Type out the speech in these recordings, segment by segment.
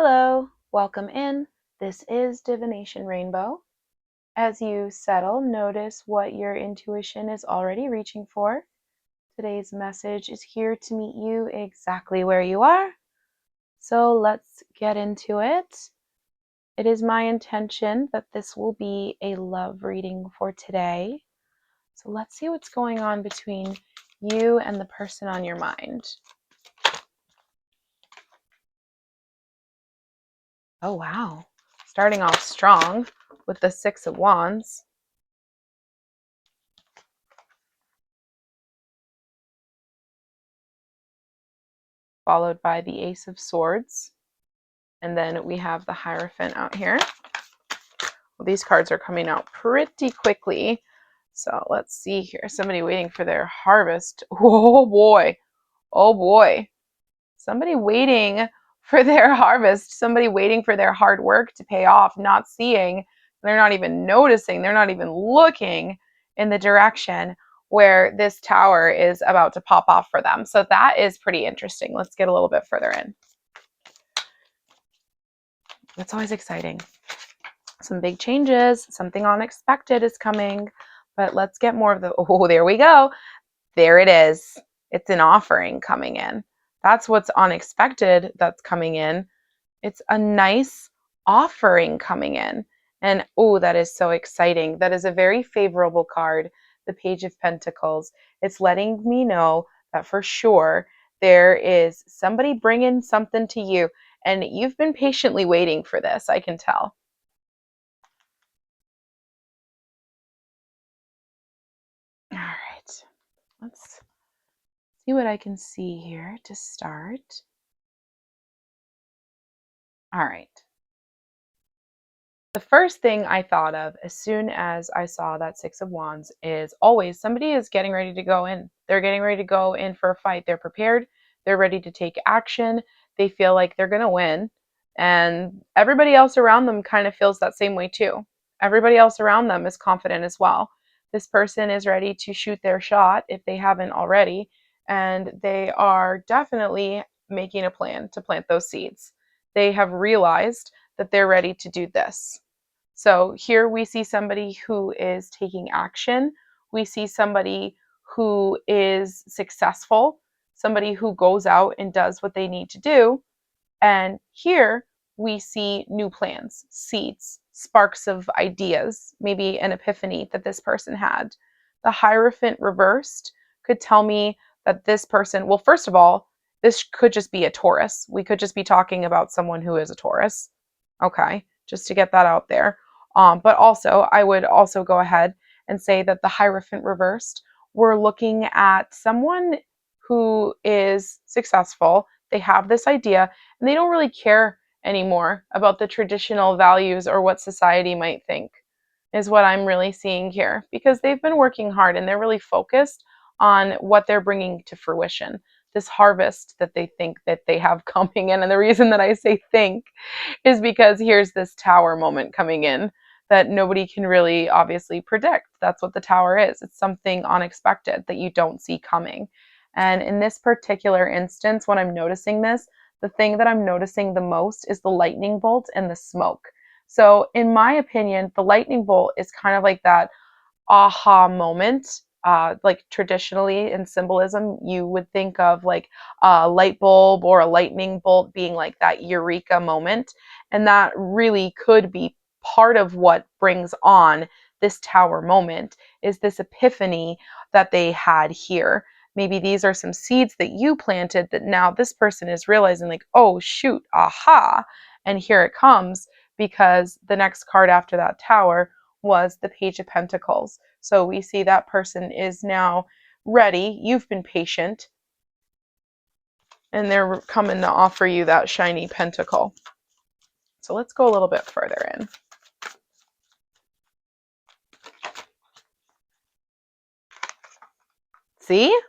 Hello, welcome in. This is Divination Rainbow. As you settle, notice what your intuition is already reaching for. Today's message is here to meet you exactly where you are. So let's get into it. It is my intention that this will be a love reading for today. So let's see what's going on between you and the person on your mind. Oh, wow. Starting off strong with the Six of Wands. Followed by the Ace of Swords. And then we have the Hierophant out here. Well, these cards are coming out pretty quickly. So let's see here. Somebody waiting for their harvest. Oh boy. Oh boy. Somebody waiting for their harvest. Somebody waiting for their hard work to pay off, not seeing. They're not even noticing. They're not even looking in the direction where this tower is about to pop off for them. So that is pretty interesting. Let's get a little bit further in. That's always exciting. Some big changes, something unexpected is coming, but let's get more of the, oh, there we go. There it is. It's an offering coming in. That's what's unexpected that's coming in. It's a nice offering coming in. And oh, that is so exciting. That is a very favorable card, the Page of Pentacles. It's letting me know that for sure there is somebody bringing something to you. And you've been patiently waiting for this, I can tell. All right, let's see what I can see here to start. All right. The first thing I thought of as soon as I saw that Six of Wands is always somebody is getting ready to go in. They're getting ready to go in for a fight. They're prepared. They're ready to take action. They feel like they're going to win. And everybody else around them kind of feels that same way too. Everybody else around them is confident as well. This person is ready to shoot their shot if they haven't already. And they are definitely making a plan to plant those seeds. They have realized that they're ready to do this. So here we see somebody who is taking action. We see somebody who is successful, somebody who goes out and does what they need to do. And here we see new plans, seeds, sparks of ideas, maybe an epiphany that this person had. The Hierophant reversed could tell me that this person, well, first of all, this could just be a Taurus. We could just be talking about someone who is a Taurus. Okay, just to get that out there. But also, I would also go ahead and say that the Hierophant reversed, we're looking at someone who is successful. They have this idea and they don't really care anymore about the traditional values or what society might think, is what I'm really seeing here, because they've been working hard and they're really focused on what they're bringing to fruition, this harvest that they think that they have coming in. And the reason that I say think is because here's this tower moment coming in that nobody can really obviously predict. That's what the tower is. It's something unexpected that you don't see coming. And in this particular instance, when I'm noticing this, the thing that I'm noticing the most is the lightning bolt and the smoke. So in my opinion, the lightning bolt is kind of like that aha moment. Like traditionally in symbolism, you would think of like a light bulb or a lightning bolt being like that eureka moment. And that really could be part of what brings on this tower moment, is this epiphany that they had here. Maybe these are some seeds that you planted that now this person is realizing, like, oh shoot, aha, and here it comes, because the next card after that tower was the Page of Pentacles. So we see that person is now ready. You've been patient, and they're coming to offer you that shiny pentacle. So let's go a little bit further in. See?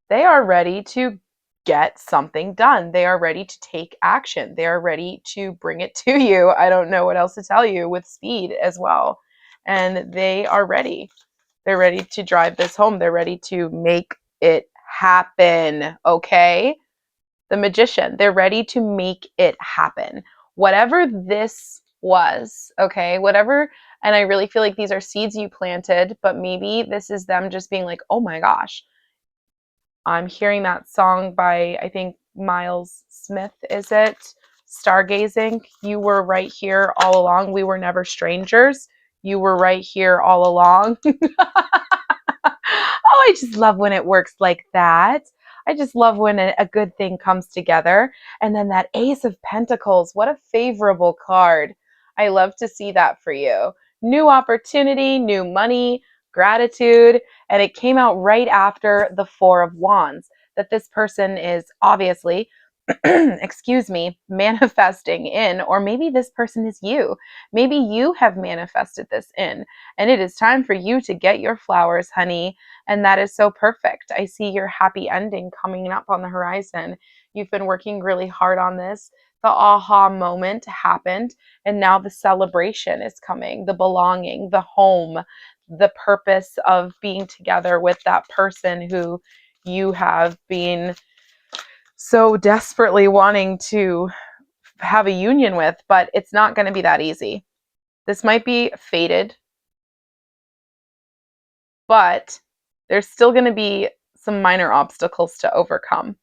They are ready to get something done. They are ready to take action. They are ready to bring it to you. I don't know what else to tell you, with speed as well. And they are ready. They're ready to drive this home. They're ready to make it happen, okay? The Magician, they're ready to make it happen. whatever this was, okay, whatever. And I really feel like these are seeds you planted, but maybe this is them just being like, oh my gosh, I'm hearing that song by, I think, Miles Smith, is it? Stargazing. You were right here all along. We were never strangers. You were right here all along. Oh, I just love when it works like that. I just love when a good thing comes together. And then that Ace of Pentacles, what a favorable card. I love to see that for you. New opportunity, new money, gratitude. And it came out right after the Four of Wands, that this person is obviously, excuse me, manifesting in, or maybe this person is you. Maybe you have manifested this in, and it is time for you to get your flowers, honey. And that is so perfect. I see your happy ending coming up on the horizon. You've been working really hard on this. The aha moment happened, and now the celebration is coming, the belonging, the home, the purpose of being together with that person who you have been so desperately wanting to have a union with, but it's not going to be that easy. This might be fated, but there's still going to be some minor obstacles to overcome.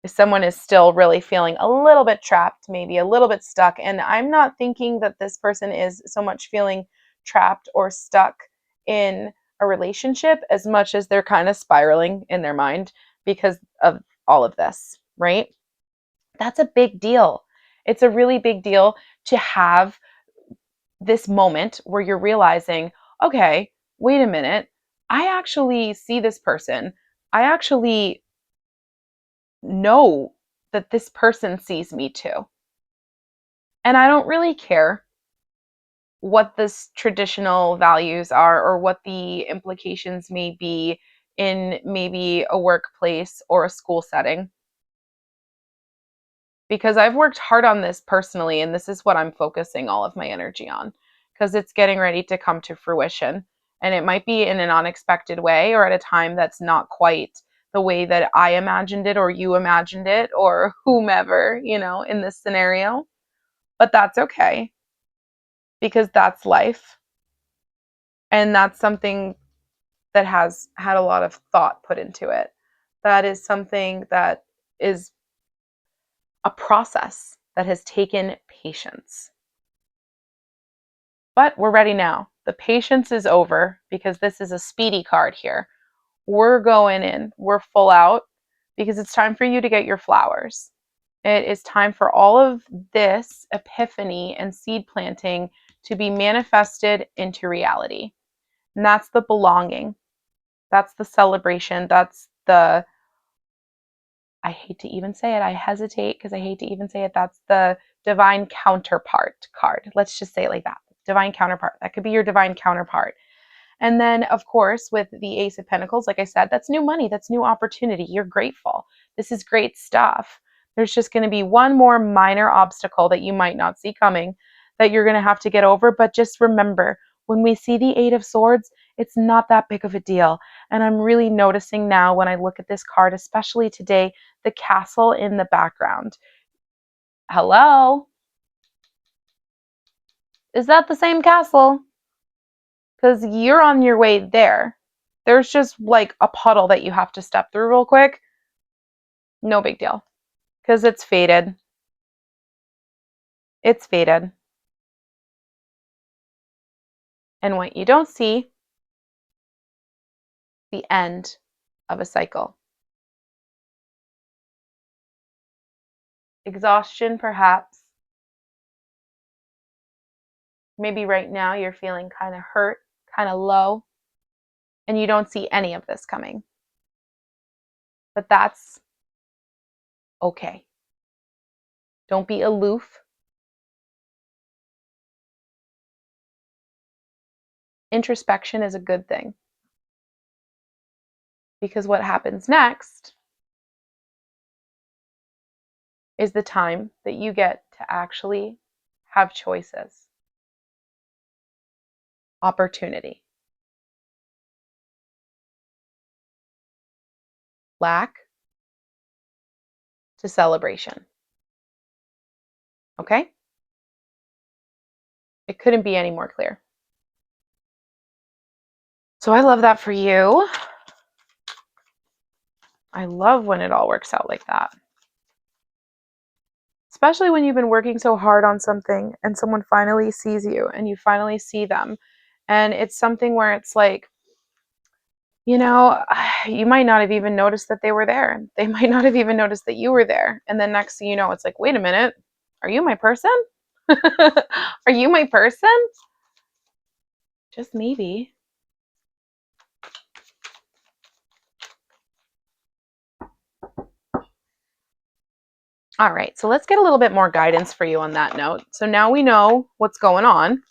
If someone is still really feeling a little bit trapped, maybe a little bit stuck, and I'm not thinking that this person is so much feeling trapped or stuck in a relationship as much as they're kind of spiraling in their mind because of all of this, right? That's a big deal. It's a really big deal to have this moment where you're realizing, okay, wait a minute, I actually see this person. I actually know that this person sees me too. And I don't really care what the traditional values are or what the implications may be in maybe a workplace or a school setting. Because I've worked hard on this personally, and this is what I'm focusing all of my energy on because it's getting ready to come to fruition. And it might be in an unexpected way or at a time that's not quite the way that I imagined it or you imagined it or whomever, in this scenario. But that's okay because that's life. And that's something that has had a lot of thought put into it. That is something that is a process that has taken patience. But we're ready now. The patience is over because this is a speedy card here. We're going in, we're full out because it's time for you to get your flowers. It is time for all of this epiphany and seed planting to be manifested into reality. And that's the belonging. That's the celebration. That's the, I hate to even say it. I hesitate because I hate to even say it. That's the divine counterpart card. Let's just say it like that. Divine counterpart. That could be your divine counterpart. And then, of course, with the Ace of Pentacles, like I said, that's new money, that's new opportunity. You're grateful. This is great stuff. There's just going to be one more minor obstacle that you might not see coming that you're going to have to get over. But just remember, when we see the Eight of Swords, it's not that big of a deal. And I'm really noticing now when I look at this card, especially today, the castle in the background. Hello? Is that the same castle? Because you're on your way there. There's just like a puddle that you have to step through real quick. No big deal. Because it's faded. It's faded. And what you don't see, the end of a cycle. Exhaustion, perhaps. Maybe right now you're feeling kind of hurt, kind of low, and you don't see any of this coming. But that's okay. Don't be aloof. Introspection is a good thing. Because what happens next is the time that you get to actually have choices. Opportunity. Lack to celebration. Okay? It couldn't be any more clear. So I love that for you. I love when it all works out like that. Especially when you've been working so hard on something and someone finally sees you and you finally see them. And it's something where it's like, you know, you might not have even noticed that they were there. They might not have even noticed that you were there. And then next thing you know, it's like, wait a minute, are you my person? Are you my person? Just maybe. All right, so let's get a little bit more guidance for you on that note. So now we know what's going on.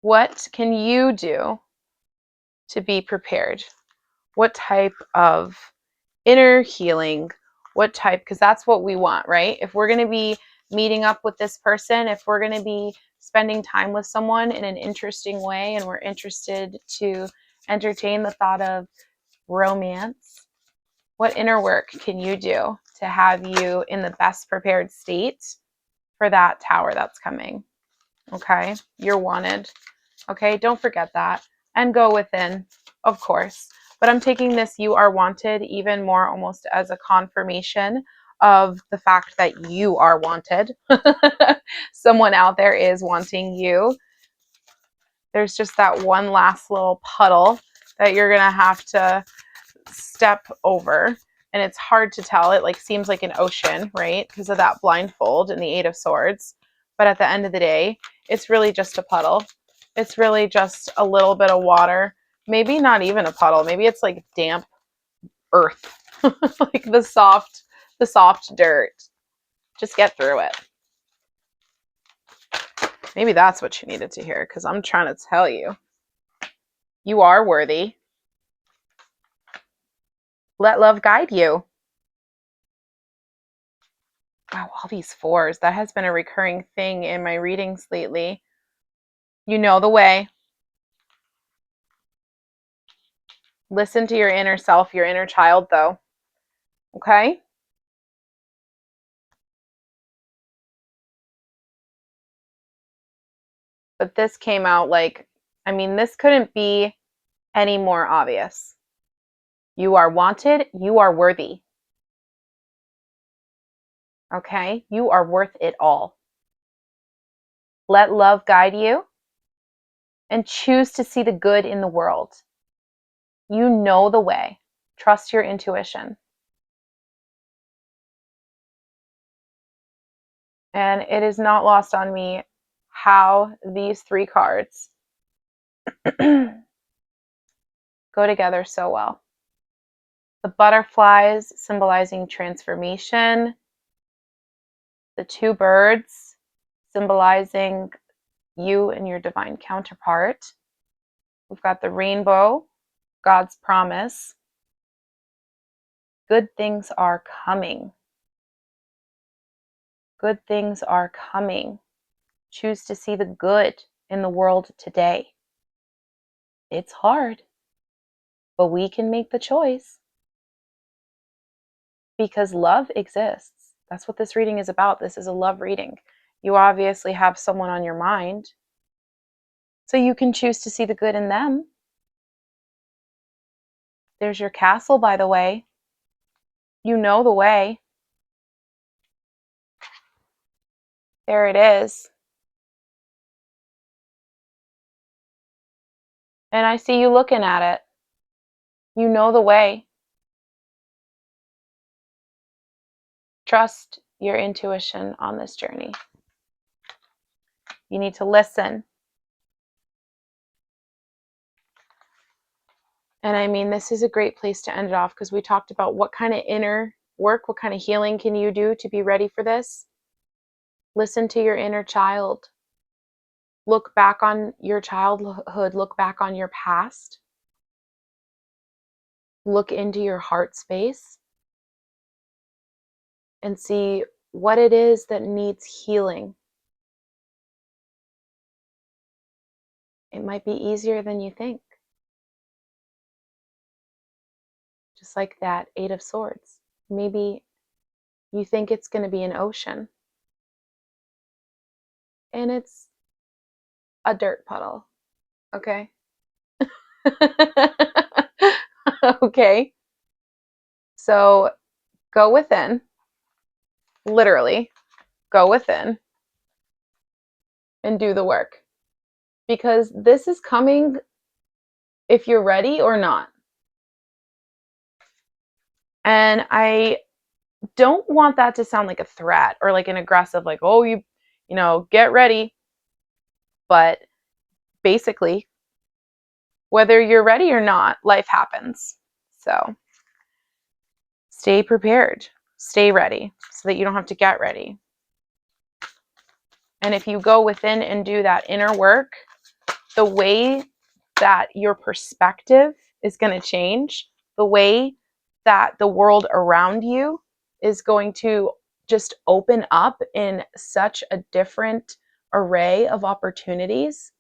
What can you do to be prepared? What type of inner healing? What type, because that's what we want, right? If we're going to be meeting up with this person, if we're going to be spending time with someone in an interesting way and we're interested to entertain the thought of romance, what inner work can you do to have you in the best prepared state for that tower that's coming? Okay, you're wanted. Okay, don't forget that. And go within, of course. But I'm taking this you are wanted even more almost as a confirmation of the fact that you are wanted. Someone out there is wanting you. There's just that one last little puddle that you're going to have to step over. And it's hard to tell. It like seems like an ocean, right? Because of that blindfold and the Eight of Swords. But at the end of the day, it's really just a puddle. It's really just a little bit of water. Maybe not even a puddle. Maybe it's like damp earth. Like the soft dirt. Just get through it. Maybe that's what you needed to hear, because I'm trying to tell you. You are worthy. Let love guide you. Wow, all these fours. That has been a recurring thing in my readings lately. You know the way. Listen to your inner self, your inner child, though. Okay? But this came out like, I mean, this couldn't be any more obvious. You are wanted. You are worthy. Okay? You are worth it all. Let love guide you and choose to see the good in the world. You know the way. Trust your intuition. And it is not lost on me how these three cards go together so well. The butterflies symbolizing transformation, the two birds symbolizing you and your divine counterpart. We've got the rainbow, God's promise. Good things are coming. Good things are coming. Choose to see the good in the world today. It's hard, but we can make the choice because love exists. That's what this reading is about. This is a love reading. You obviously have someone on your mind, so you can choose to see the good in them. There's your castle, by the way. You know the way. There it is. And I see you looking at it. You know the way. Trust your intuition on this journey. You need to listen. And I mean, this is a great place to end it off because we talked about what kind of inner work, what kind of healing can you do to be ready for this? Listen to your inner child. Look back on your childhood. Look back on your past. Look into your heart space and see what it is that needs healing. It might be easier than you think. Just like that Eight of Swords. Maybe you think it's going to be an ocean, and it's a dirt puddle. Okay? Okay. So go within, literally, go within and do the work. Because this is coming if you're ready or not. And I don't want that to sound like a threat or like an aggressive, like, oh, get ready. But basically, whether you're ready or not, life happens. So stay prepared, stay ready so that you don't have to get ready. And if you go within and do that inner work, the way that your perspective is going to change, the way that the world around you is going to just open up in such a different array of opportunities.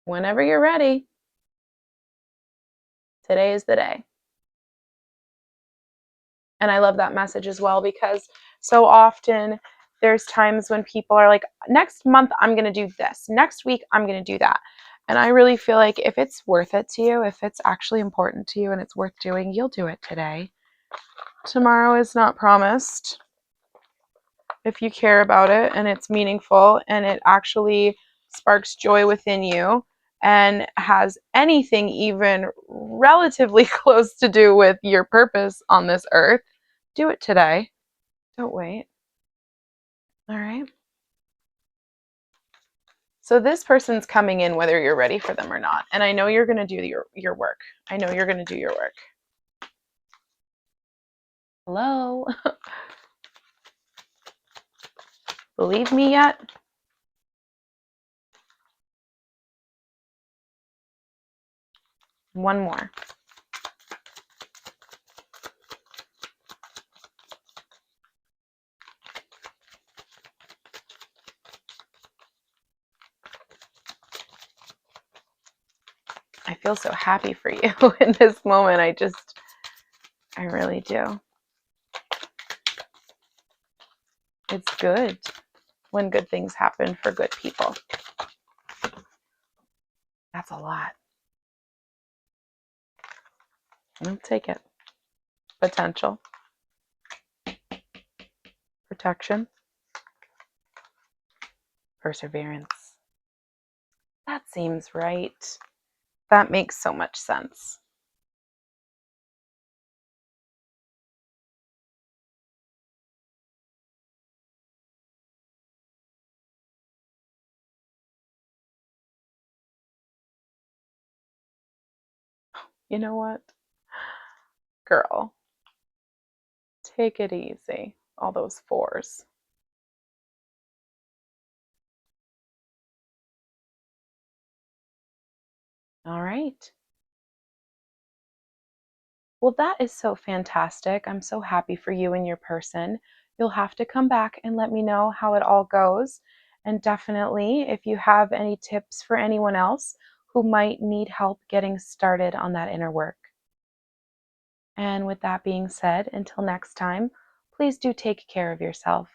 Whenever you're ready, today is the day. And I love that message as well, because so often there's times when people are like, next month I'm going to do this, next week I'm going to do that. And I really feel like if it's worth it to you, if it's actually important to you and it's worth doing, you'll do it today. Tomorrow is not promised. If you care about it and it's meaningful and it actually sparks joy within you and has anything even relatively close to do with your purpose on this earth, do it today. Don't wait. All right. So this person's coming in whether you're ready for them or not. And I know you're going to do your work. I know you're going to do your work. Hello? Believe me yet? One more. I feel so happy for you in this moment. I really do. It's good when good things happen for good people. That's a lot. I'll take it. Potential. Protection. Perseverance. That seems right. That makes so much sense. You know what? Girl, take it easy. All those fours. All right. Well, that is so fantastic. I'm so happy for you and your person. You'll have to come back and let me know how it all goes. And definitely, if you have any tips for anyone else who might need help getting started on that inner work. And with that being said, until next time, please do take care of yourself.